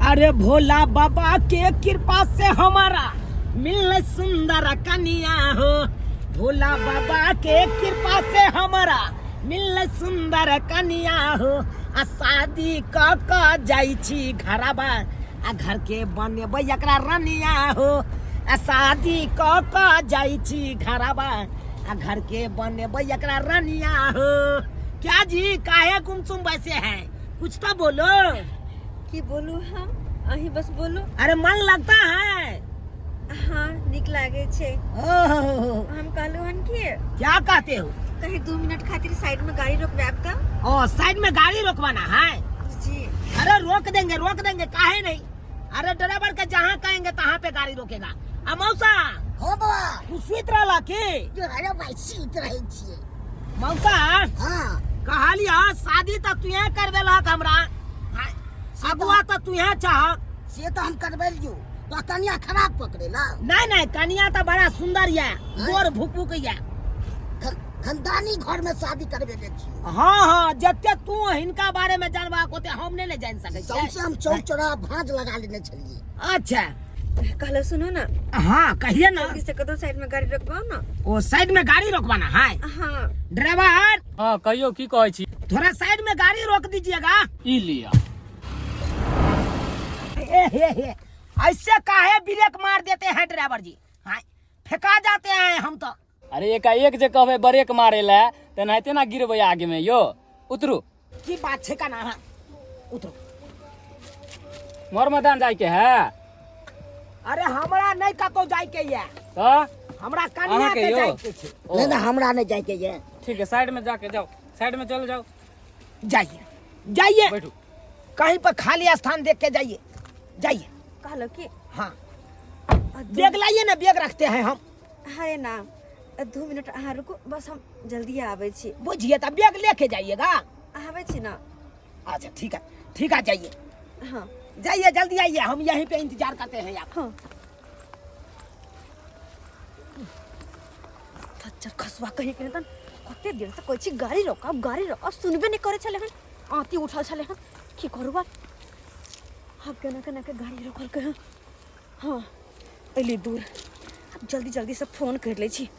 अरे भोला बाबा के कृपा से हमारा मिल सुंदर कन्या हो। भोला बाबा के कृपा से हमारा मिल सुंदर कन्या हो। आ शादी क जाई छी घरबा आ घर के बनेबै एकरा रनिया हो। आ शादी क जाई छी घरबा आ घर के बनेबै एकरा रनिया हो। क्या जी काहे गुमसुम वैसे हैं, कुछ तो बोलो। की बोलू हम अही बस बोलो। अरे मन लगता है। हाँ निक लागे छे। हम कहलू हन कि क्या कहते हो? कहीं 2 मिनट खातिर साइड में गाड़ी रोकवाब का। ओ साइड में गाड़ी रोकवाना है जी। अरे रोक देंगे काहे नहीं। अरे ड्राइवर के जहाँ कहेंगे तहाँ पे गाड़ी रोकेगा। मौसा हो बाबा तू सुत रहला की? अरे भाई सीत रहे छिए मौसा हां कहलिया शादी तो तुहे करवेला हमरा, अगुआ तो तुहे चाह से तो हम करबे लियो तो कन्या खराब पकड़े ना। नहीं कन्या तो बड़ा सुंदर है, गोर भुकभुक है। खानदानी घर में शादी करबे ले छिए। हाँ जते तू हिनका बारे में जानबा कोते हम नहीं जान सके छी। सबसे हम चौक चौराहा भांज लगा लेने छलिए। अच्छा कहलो सुनो ना। हाँ कहिए ना। जल्दी से कदो साइड में गाड़ी रोकवाओ ना। ओ साइड में गाड़ी रोकवाना है। हाँ ड्राइवर हाँ कहियो की कहै छी। थोड़ा साइड में गाड़ी रोक दीजिएगा। ई लिया। हे ऐसे काहे ब्रेक मार देते हैं ड्राइवर जी? हाँ फेंका जाते हैं हम तो। अरे एक जे कहबे ब्रेक मारे ला त नाहिते ना गिरबै आगे में यो। उतरू की बात छे का ना है? उतरो। मोर मैदान जाय के है। अरे हमरा नहीं कतो जाय के ये तो हमरा कन्या के जाय के छे। नहीं ना हमरा नहीं जाए के ये। ठीक है साइड में जाके जाओ, साइड में चले जाओ। जाइए बैठो। कहीं पर खाली स्थान देख के जाइए। कहलो कि हाँ बैग लाइए ना, बैग रखते हैं हम। अरे ना 2 मिनट अहाँ रुको, बस हम जल्दी आवे छी। बुझिए तब बैग लेके जाइएगा। आवे छी ना। अच्छा ठीक है जाइए। हाँ जाइए जल्दी आइए, हम यहीं पे इंतजार करते हैं आप। हाँ खच्चर खसवा कहीं के तन कते देर से कोई ची गाड़ी रोका सुनबे नहीं करे छले हन। आती उठल छले हन की करबा। अब केना के गाड़ी रोकल के। हाँ अली दूर। अब जल्दी से फोन कर ले छी।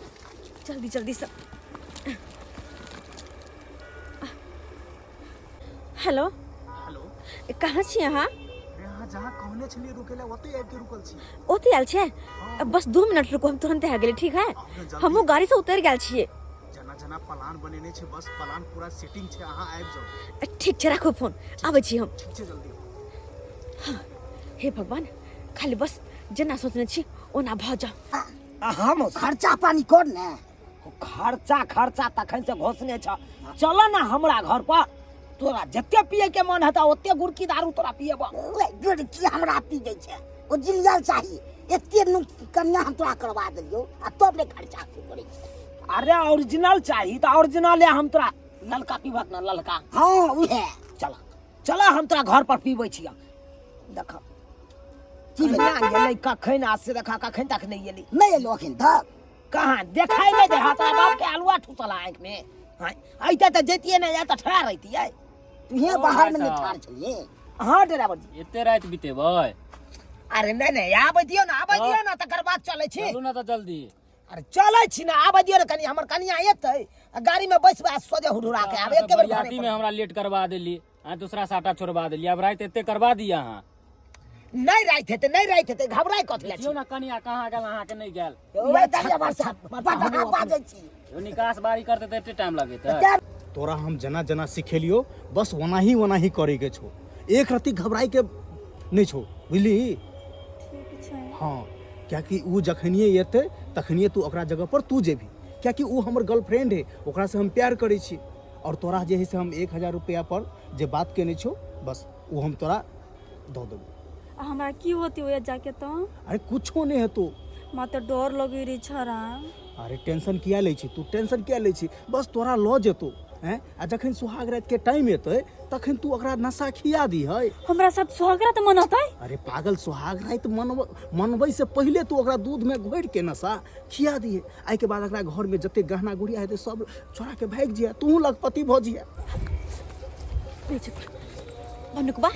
जल्दी से। हेलो कहाँ छी अहाँ? यहाँ जहाँ कहने छलिए रुकेला ओते आबि के रुकल छी। ओते आयल छे? बस 2 मिनट रुको, हम तुरंत आ गेली। ठीक है हमहू गाड़ी से उतर गेल छिए। जना प्लान बनेने छे, बस प्लान पूरा सेटिंग छे, अहाँ आबि जाओ। ठीक छे राखो फोन, आबै छी हम। ठीक छे जल्दी। हाँ हे भगवान खाली बस जना सोचने छी ओना भ जा। हम खर्चा पानी कर ने। खर्चा तखन से घोषणे छ। चलो ना हमरा घर पर, तोरा जते पिए के मन हता ओते गुड़की दारू तोरा पिएबा। गुड़ की हमरा पी दे छे ओ जिलियल चाहिए। एते नु कन्या हम तोरा करवा देलियो आ तब ले खर्चा तू करे। अरे ओरिजिनल चाहिए तो ओरिजिनल हम तोरा ललका पीबक ना ललका। हां उहे चला हम तोरा घर पर पीबै छिया। देख की गेलै कखन आज से देखा कखन तक नहीं एली। नहीं एलो अखन तक कहाँ देखाई नहीं दे हाथा बाप के अलुआ ठुसला आंख में। हां ऐते त जेतिए नहीं या त ठहरा रहितिए। तुहे बाहर में नहीं ठाड़ छलिए। हां ड्राइवर जी एते रात बितेबै? अरे नहीं आबै दियो ना तकर बाद चलै छी। चलू ना त जल्दी। अरे चलै छी ना, आबै दियो ना कनी हमर कनिया एतै गाड़ी में बैसबा सोजे हुडुरा के आब एके बेर बरियाती में हमरा लेट करवा देली, आ दूसरा साटा छोड़वा देली। अब रात एते करवा दिया अहाँ। नहीं राइत हेते घबराई कथले छी। देखियो ना कनिया कहाँ गेल, अहाँ के नहीं गेल। ओए दलिया बरसा पटका बाजै छी। यो निकास बारी करते त एते टाइम लगेते। तोरा हम जना सिखेलियो, बस वना ही करे के छो। एक रति घबराई के नहीं छो, बुझली? ठीक छै। हाँ क्या कि उ जखनिए एते तखनिए तू ओकरा जगह पर तू जेबी। क्या कि उ हमर गर्लफ्रेंड है, ओकरा से हम प्यार करे छी। और तोरा जे है से हम 1000 रुपया पर जे बात केने छो बस वो हम तोरा दो देबो। हमरा की होती हो जाके तो? अरे कुछो नहीं है तो। मत डर लगी रे छरा। अरे टेंशन किया ले छी तू, टेंशन किया ले छी? बस तोरा लो जेतो हैं। आ जखन सुहाग रात के टाइम एते तखन तू ओकरा नशा खिया दी है। हमरा साथ सुहाग रात मनतै? अरे पागल, सुहाग रात मनबै से पहले तू ओकरा दूध में घोर के नशा खिया दी। आई के बाद ओकरा घर में जते गहना गुड़िया है सब छोड़ा के भाग जिया, तू लखपति भ जिया। बनुकबा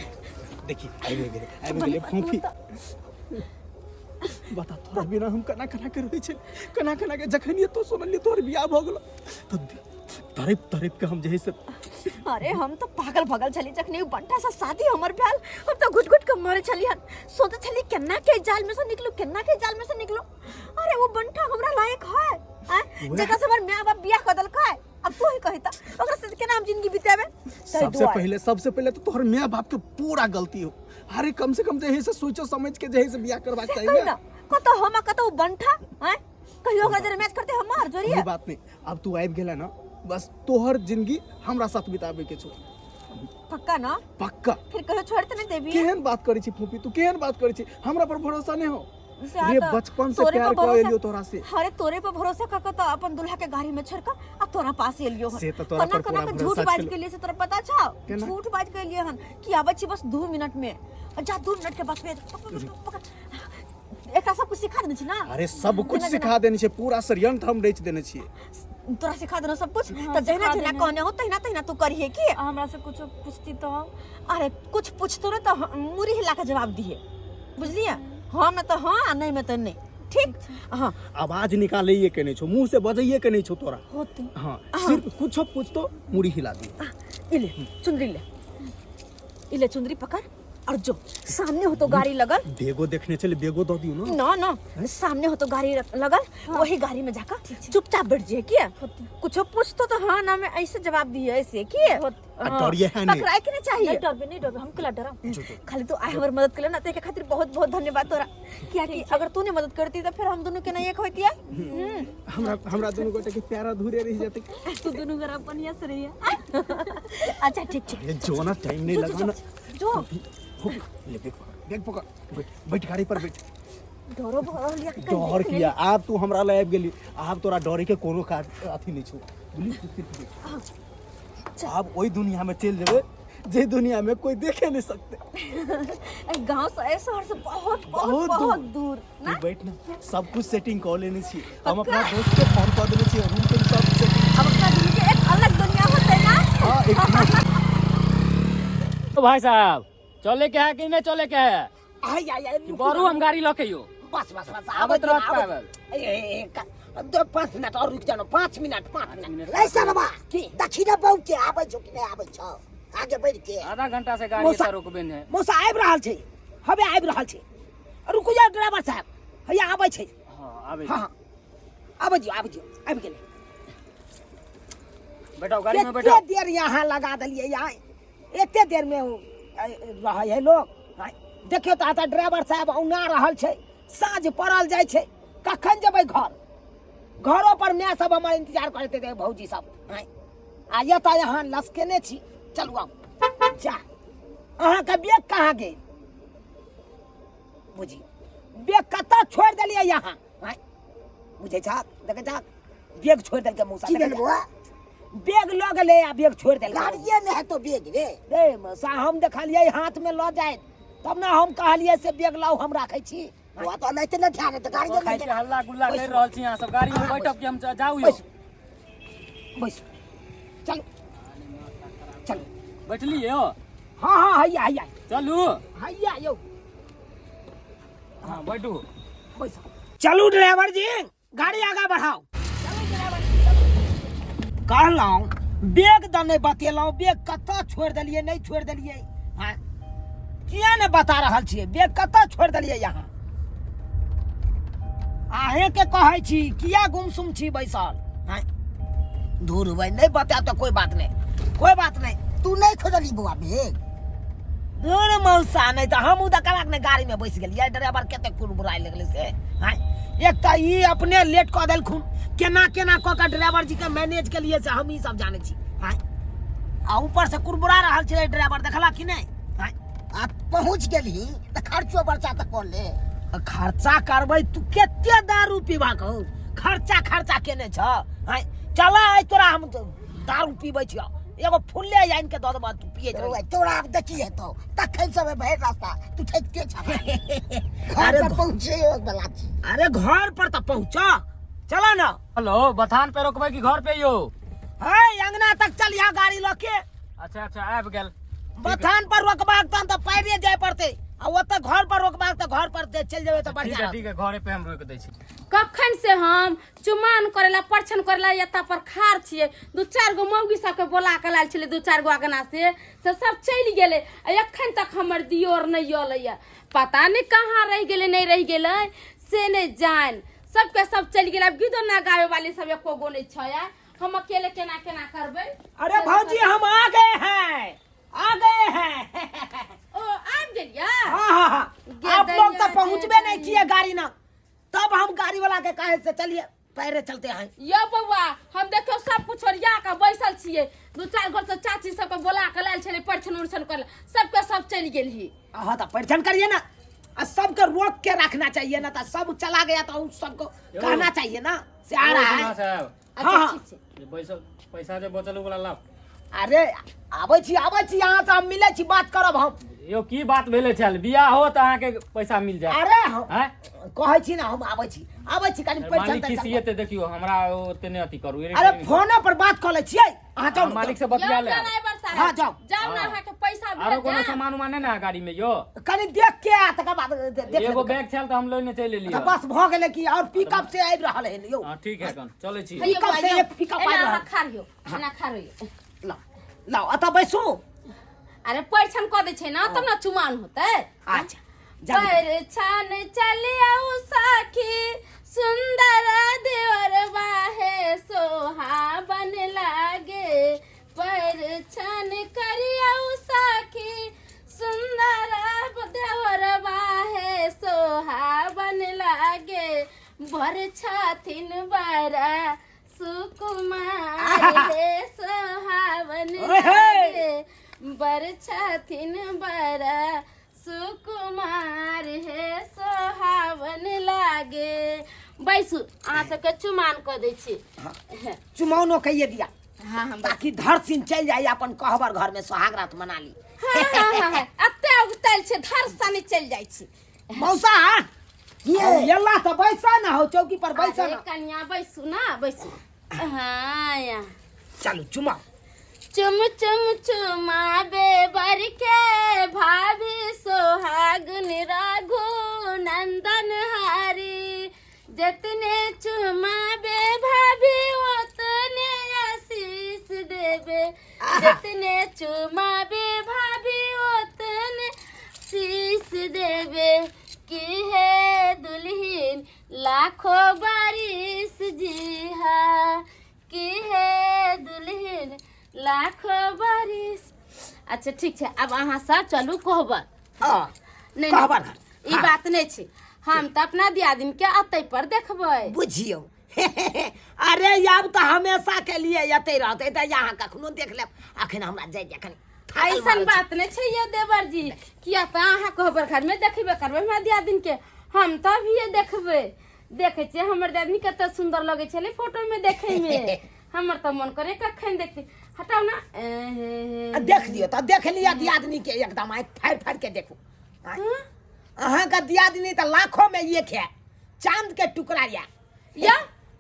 देखी आबि गेलै फूफी बता तोरा बिना हम कना के रहै छै कना के जखनिए तो सुनलिए तोहर बियाह भ गेलो तो तरफ के हम जे है से अरे हम तो पागल भगल छली जखनी उ बंटा से शादी हमर भेल हम तो घुट घुट के मरे छली हन सोचे छली केना के जाल में से निकलो अरे वो बंटा हमरा लायक है जगह से हमर माय बाप बियाह कर देलकै अब तू ही कहिता ओकरा से केना हम जिंदगी बिताबे सबसे पहले तो तोहर माय बाप के पूरा गलती हो अरे कम से कम जे है से सोचो समझ के जे है से बियाह करबाक चाहिए ना कतो हम कतो बंटा हैं कहियो ओकरा जरे मैच करते हमार जोरिए कोई बात नहीं अब तू आबि गेला ना बस तोहर जिंदगी हमरा साथ बिताबे के छौ पक्का ना पक्का फिर कहियो छोड़ त नहीं देबी केहन बात करै छी फूफी तू केहन बात करै छी हमरा पर भरोसा नहीं हो से ये बचपन से प्यार कर लियो तोरा से अरे तोरे पर भरोसा का तो अपन दुल्हा के गाड़ी में छड़का अब तोरा पास एलियो से तो तोरा पर पूरा झूठ भरोसा बाज छलो। के लिए से तोरा पता छ झूठ बाज के लिए हन कि आबै छी बस 2 मिनट में जा 2 मिनट के बाद में एकरा सब कुछ सिखा देने छी ना अरे सब कुछ सिखा देने छी पूरा षड्यंत्र हम रच देने छी तोरा सिखा देना सब कुछ त जहिना जहिना कहने हो तहिना तू करिए की हमरा से कुछ पूछती तो अरे कुछ पूछतो ना तो मुरी हिला के जवाब दिए बुझलिए हां में तो हां नहीं में तो नहीं ठीक हां आवाज निकालइए के नहीं छो मुंह से बजइए के नहीं छो तोरा होते हां सिर्फ कुछ पूछ तो मुड़ी हिला दी इले चुंदरी पकड़ और जो सामने हो तो गाड़ी लगल बेगो देखने चले बेगो दो दियो ना ना सामने हो तो गाड़ी लगल वही गाड़ी में जाकर चुपचाप बैठ जाए क्या कुछ पूछतो तो हाँ ना मैं ऐसे जवाब दिए ऐसे किए डरिए है नहीं पकड़ाए के नहीं चाहिए नहीं डर हम क्यों डरा खाली तो आए हमर मदद कर ना तेरे खातिर बहुत बहुत धन्यवाद तोरा क्या कि अगर तूने मदद करती तो फिर हम दोनों के नहीं एक होती है हमरा दोनों गोटे के प्यार अधूरे रह जाते तू दोनों घर अपन से रही है अच्छा ठीक ये जो ना टाइम नहीं लगा ना जो ले बैग पकड़ बैठ गाड़ी पर बैठ डरो भर लिया डर किया आप तू हमरा ले आबि गेली आप तोरा डरे के कोनो का अथी नहीं छो आप वही दुनिया में चल जेबे जे दुनिया में कोई देखे नहीं सकते गांव से शहर से बहुत दूर ना बैठ ना सब कुछ सेटिंग कर लेने छी हम अपना दोस्त के फोन कर देने छी रूम पे सब सेटिंग अब अपना दिल के एक अलग दुनिया होता है ना हां एक तो भाई साहब चले के है कि नहीं चले के है आई बरू हम गाड़ी लके यो बस आवत रहत पावल 5 मिनट और रुक जानो 5 मिनट ऐसा ना दक्षिणा बहु के आबै छौ कि नहीं आबै छौ आगे बढ़ के आधा घंटा से गाड़ी से रोकबे ने मौसा आबि रहल छै हबे आबि रहल छै रुकु जा ड्राइवर साहब हैया आबै छै हां आबे हां आबै जियो आबि गेलै बैठो गाड़ी में बैठो एते देर यहाँ लगा देलिए यहाँ एते देर में रहै है लोग देखियो तो आता ड्राइवर साहब औना रहल छै साँझ पड़ल जाइ छै कखन जेबै घरों पर मैं सब हमारे इंतजार करते थे भौजी सब आ ये तो यहाँ लसकेने छी चलू आउ जा अहाँ के बैग कहाँ गेल बुझी बैग कतऽ छोड़ देलिए यहाँ बुझे छ देखे छ बैग छोड़ देल के मौसा बैग ल गेले आ बैग छोड़ देल गाड़िए में है तो बैग रे मौसा हम देखलिए हाथ में ल जाए तब ना हम कहलिए से बैग लाओ हम राखै छी वो तो नहीं न ध्यान तो गाड़ी खाइ के हल्ला गुल्ला कर रहल छी यहां सब गाड़ी में बैठब कि हम जाऊ यो बस चलो बैठली यो हाँ हैया चलू हैया यो हां बैठू बस चलू ड्राइवर जी गाड़ी आगे बढ़ाओ कहलहुँ बैग द नहीं बतेलहुँ बैग कतऽ छोड़ देलिए नहीं छोड़ देलिए हाँ किया ने बता रहल छियै बैग कतऽ छोड़ देलिए यहाँ आहे के कहै छी किया गुमसुम छी बैसल हाँ दूर भाई नहीं बता तो कोई बात नहीं तू नहीं खोजली बुआ बैग दूर मौसा नहीं तो हम उधर ने गाड़ी में बैस गेलिए ड्राइवर केते कुरबुराई लगले से हाँ एक तो ये अपने लेट कऽ देलखुन केना कऽ के ड्राइवर जी के मैनेज के लिए से हम ही सब जाने छी हाँ आ ऊपर से कुरबुरा रहल छे ड्राइवर देखला कि नहीं हाँ आ पहुंच गेली त खर्चो बर्चा त कर ले खर्चा करबै तू केते दारू पीबा कहू खर्चा केने छ हाँ चला तोरा हम दारू पीबै छियो एगो फुल्ले आइन के दद तू पिए तोरा अब देखी है तो तखन सब भैर रास्ता तू ठेकते छ घर पर पहुंचे वाला छी अरे घर पर तो पहुंचो चला ना हेलो बथान पे रोकबै कि घर पे यो हाय अंगना तक चल यहाँ गाड़ी लके अच्छा आबि गेल बथान पर रोकबाक तो पैरे जाए पड़ते आ ओतऽ घर पर रोकबाक तो घर पर चल जेबे तो बढ़िया ठीक है घरे पे हम रोक दै छी। कखन से हम चुमान करेला परछन करेला एता पर खार छिए 2-4 गो मौगी सबके बोला के लाल छले 2-4 गो अगना से सब चलि गेले आ एखन तक हमर दियोर नहीं अलै पता नहीं कहाँ रह गेले नहीं रह गेले से नहीं जान सबके सब चलि गेले। अब गीतो ना गावे वाली सब एको गो नहीं छ यार हम अकेले केना केना करबै। अरे भौजी हम आ गए हैं ओ आब गेलिया हाँ आप लोग तो पहुँचबे नहीं किए गाड़ी ना तब हम गाड़ी वाला के कहे से चलिए पैरे चलते हैं। यो बउआ हम देखियो सब कुछ ओरिया के बैसल छिए 2-4 घर से चाची सबके बोला के लाल छले परछन उरछन कर सबके सब चलि गेल ही। हाँ तो परिचन करिए ना और सबको रोक के रखना चाहिए ना तो सब चला गया तो उन सबको कहना चाहिए ना से आ रहा है। अच्छा हाँ ठीक छै ये पैसा जो बचल वाला लाभ। अरे आबै छी यहाँ से हम मिले छी बात करब हम। यो की बात भेले छल बियाह हो त अहाँ के पैसा मिल जाए। अरे हम हैं कहै छी ना हम आबै छी कनी परिचन मालिक खिसिए ते देखियो हमरा ओते ने अथी करू। अरे फोने पर बात कर ले छियै अहाँ जाओ ना, मालिक से बतिया ले। हाँ जाओ जाओ ना अहाँ के पैसा आरो कोनो भेज सामान उमान ना गाड़ी में यो कनी देख के आ तकर बाद देख एगो लेबै। बैग छल त हम लेने चले तो लियो। बस भ गेलै कि और पिकअप से आबि रहल है यो। हां ठीक है कन चले छी। पिकअप से एक पिकअप आबि रहल। खा रहियो खाना खा रहियो लाओ लाओ अतः बैसू। अरे परिछन क दे छै ना तब ना चुमान होतै। अच्छा जल्दी परिछन चलियौ सखी सुंदर देवर बाहे सोहावन लागे परिछन करियौ सखी सुंदर देवर बाहे सोहावन लागे बर छथिन बरा सुकुमार हे सोहावन लागे बर छथिन बरा सुकुमार हे सोहावन लागे। बैसू अहाँ सबके चुमान कऽ दै छी। चुमौनो कहिए दिया हाँ हम ताकि धर सिन चल जाए अपन कहबर घर में सोहागरात मना ली। अत्ते उतल छै धर सानी चल जाइ छी। मौसा ये ला तो बैसा ना हो चौकी पर बैसा अरे ना। कन्या बैसू ना बैसू। हाँ या चलो चुमा चुम चुम चुमाबे बर के भाभी सोहागन रघु नंदन हारी जितने चुमाबे भाभी उतने आशीष देबे जितने चुमाबे भाभी उतने शीश देबे की है दुल्हन लाखों बारिश जी हा की है दुल्हन लाखों बारिश। अच्छा ठीक छै अब अहाँ सब चलू कहबर। हाँ नहीं कहबर ई बात नहीं छै हम तो अपना दियादिन के अतै पर देखबै बुझियो। अरे अब तो हमेशा के लिए यते रहते तो यहाँ कखनो देख लेब अखन हमरा जाय जखन ऐसन बात नहीं छै ये देवर जी किया तो अहाँ कहबर घर में देखबे करबै हमरा दियादिन के हम तो अभी देखबै देखे छियै हमर दियादिन कते सुंदर लगे छले फोटो में देखे में हमर तो मन करे कखन देखती हटाओ ना देख लियो तो देख लिया दियादनी के एकदम आँख फाड़ फाड़ के देखो। अहाँ का दियादनी तो लाखों में एक है चांद के टुकड़ा या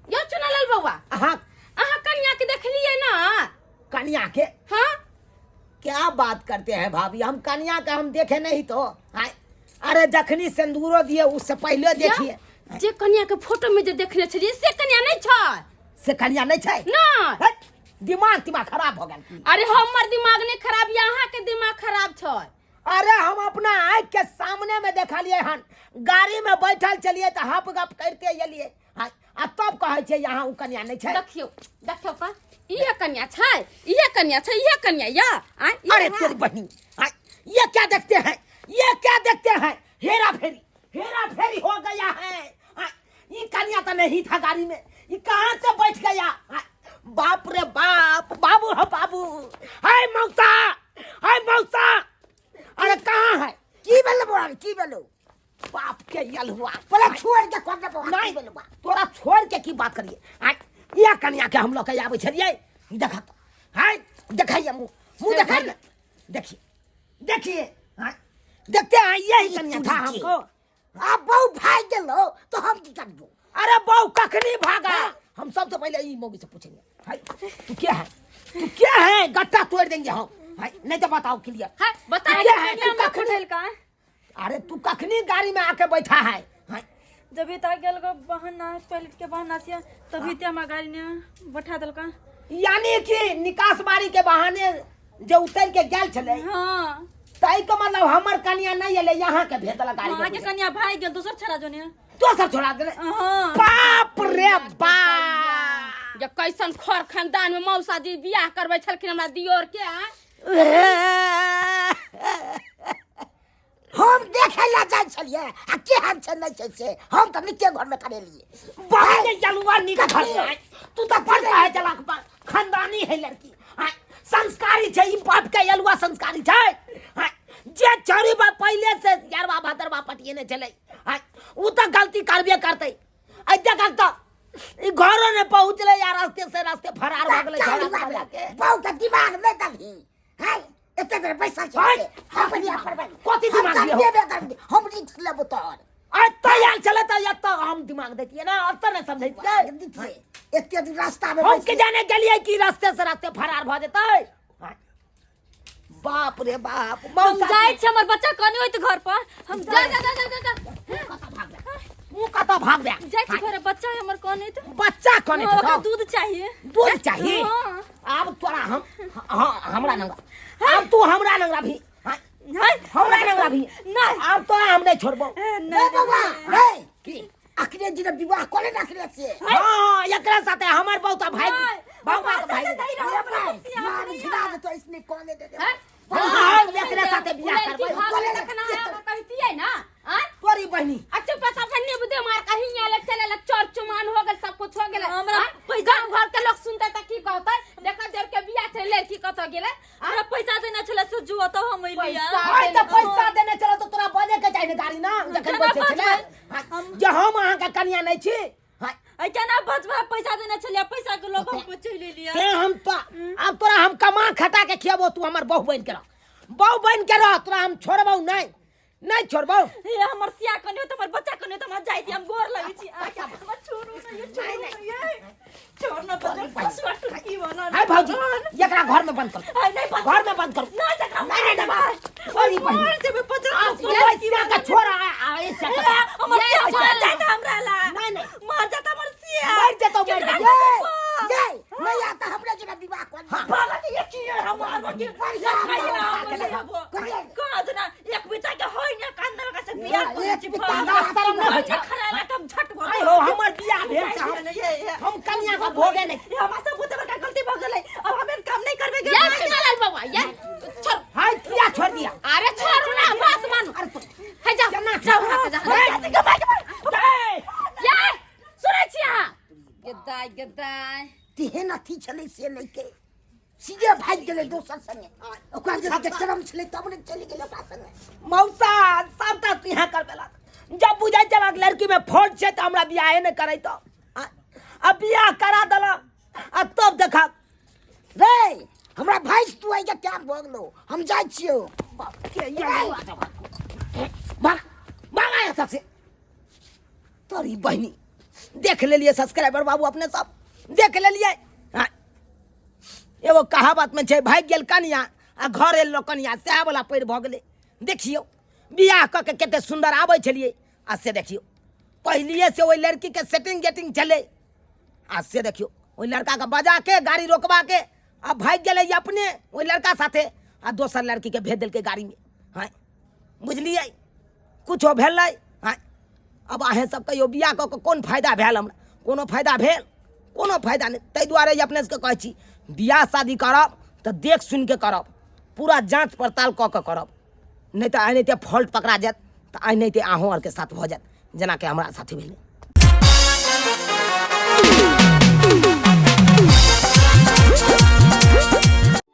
चुनालाल बउआ अहाँ कन्या के देखलिए ना कन्या के। हाँ क्या बात करते हैं भाभी हम कन्या का हम देखे नहीं तो आय। अरे जखनी सिंदूरो दिए उससे पहले देखिए जे कन्या के फोटो में जे देखले छलिए से कन्या नहीं छै से कन्या नहीं छै ना। हट, दिमाग खराब हो गया। अरे हमर दिमाग नहीं खराब यहाँ के दिमाग खराब छै। अरे हम अपना आँख के सामने में देखलिए हन गाड़ी में बैठल चलिए तो हप गप करके एलिए आ तब कहे छे यहाँ उ कन्या नहीं छै। देखियो देखियो का इहे कन्या छै इहे कन्या छै इहे कन्या या अरे तेरी बहनी ये क्या देखते हैं हेरा फेरी हो गया है। ये कन्या तो नहीं था गाड़ी में ये कहाँ से बैठ गया। बाप रे बाप बाबू है बाबू हाय मौसा अरे कहाँ है की बेलो बाप के यल हुआ पहले छोड़ के कब नहीं बेलो तोरा छोड़ के की बात करिए। ये कन्या के हम लोग के आवे छलिए देखा तो हाय दिखाइए मुंह दिखाइए देखिए देखते हैं यही कन्या था हमको। आप बहू भाग गेलो तो हम की करबो। अरे बहू कखनी भागा हम सबसे पहले ई मौगी से पूछेंगे भाई तू क्या है गट्टा तोड़ देंगे हम हाय नहीं तो बताओ क्लियर है बता क्या है तू हमरा कखनी पढ़ेल का अरे तू कखनी गाड़ी में आके बैठा है हाय जब भी तक गेल को बहाना टॉयलेट के बहाना से तभी ते हमरा गाड़ी ने बैठा देल का यानी कि निकास बारी के बहाने जो उतर के गेल छले हां तई का मतलब हमर कन्या नहीं एले यहाँ के भेजल गाड़ी हां के में कन्या भाई गेल दूसर छरा जोने तो सब छोड़ा देले हां बाप रे बाप जे कैसन खर खानदान में मौसा जी बियाह करबै छलखिन हमरा दियोर के हम देखे ला जाय छलिए आ के हम छ नहीं छै से हम त नीचे घर में करे लिए बाहर जलुआ निकल तू त पढ़ रहा है चला खानदानी है लड़की हां संस्कारी छै ई बाप के अलुआ संस्कारी छै हां जे चोरी बा पहले से यारवा भादरवा पटिए ने चले हां उ त गलती करबे करते आ देख त ई घरों ने पहुंचले यार रास्ते फरार भ गेले झगड़ा के बहु के दिमाग में दही हां एते देर पैसा चाहिए हम बढ़िया पढ़बै कथि दिमाग दियो हम रिक्स लेब तोर अरे तैयार चले त या त हम दिमाग देतिए ना अब त नहीं समझै एते दिन रास्ता में हम के जाने गेलिए कि रास्ते से रास्ते फरार भ जेतै बाप रे बाप हम जाय छ हमर बच्चा कनी होइत घर पर हम जा जा जा जा जा मुंह कत भाग बे जाय छ घर बच्चा हमर कनी त बच्चा कने ओकरा दूध चाहिए दूध चाहिए हां अब तोरा हम हमरा नंगा अब तू हमरा नंगा भी नहीं हमरा नंगा भी नहीं अब तो हम नहीं छोड़बो नहीं बाबा हे की अखरे जी विवाह कोले रखले से हां एकरा साथे हमर बहुत भाई बाबा के भाई मार झिला दे तो इसने कोले दे दे हां एकरा साथे बियाह करबै कोले रखना है कहती है ना हां तोरी बहनी अच्छा पता फन्ने बुदे मार कहीं आले चले ल चोर चुमान हो गेल सब कुछ हो गेल हमरा पैसा घर के लोग सुनते त की कहतै देखा देर के बियाह थे लड़की कत गेले हमरा पैसा देना छले से जुआ तो हम लिया हां त पैसा देने चलो तो तोरा बजे के चाहिए गाड़ी ना जखन बैठे छले जे हम अहाँ के कन्या नहीं छी आई केना बचबा पैसा देना छले पैसा के लोग हमको चले लिया ते हम तो अब तोरा हम कमा खटा के खियाबो तू हमर बहु बन के रह बहु बन के रह तोरा हम छोड़बो नहीं छोड़बो ये हमर सिया कने तो हमर बच्चा कने तो हम जाई छी हम गोर लगी छी हमर छोड़ू नहीं ये छोड़ ना बच्चा की बना हाय भौजी एकरा घर में बंद कर नहीं घर में बंद कर ना जकरा नहीं सॉरी मार से पचरा का छोरा ऐसे हमर सिया मार जाता हमरा ला नहीं मार जाता हमर सिया मर जातो ये नहीं आता हमरा जरा विवाह कर भागत ये की हमार बच्चे कहां ना एक बिता के होई ना कांदा का से बियाह एक बिता का शर्म न होय खरा ला कम झट आई हो हमर बियाह भेल से हम कन्या का भोगे नहीं हमरा सब बुते का गलती भ गेलै अब हम काम नहीं करबे गे यार चिनालाल बाबा यार छोड़ हाय किया छोड़ दिया अरे छोड़ ना बात मान है जा यार सुनै छिया गदाई तिहे नथी छले से नहीं के सीधे भाग गेले दोसर संगे ओकरा जे चरम छले तब ने चली गेले ओकरा संगे मौसा सबटा तिहा कर देला जब बुझाई चला लड़की में फौज छै त हमरा बियाह नहीं करे तो अब बियाह करा देला आ तब देखा रे हमरा भाई तू आई के टाइम भ गेलो हम जाय छियो के भाग भाग आया सबसे तोरी बहनी देख ले लिए सब्सक्राइबर बाबू अपने सब देख ले लिए एगो कहावत में छै भाग गेल कनिया आ घर एलो कनिया सएह वाला पैर भ गेलै देखियो बियाह क के कते सुंदर आबै छलिए आ से देखियो पहलिए से ओई लड़की के सेटिंग गेटिंग चले आ से देखियो ओई लड़का के बजा के गाड़ी रोकवा के आ भाग गेलै अपने ओई लड़का साथे आ दोसर लड़की के भेज देलकै गाड़ी में हां बुझलिए कुछो भेलै हां अब अहें सब कहियो बियाह क के कोन फायदा भेल हमरा कोनो फायदा भेल कोनो फायदा नहीं तै दुआरे अपने से कहै छी बियाह शादी करब तो देख सुन के करब पूरा जांच पड़ताल क के करब नहीं तो आई नहीं फॉल्ट पकड़ा जात तो आई नहीं अहों आर के साथ भ जात जेना कि हमरा साथी भेलै।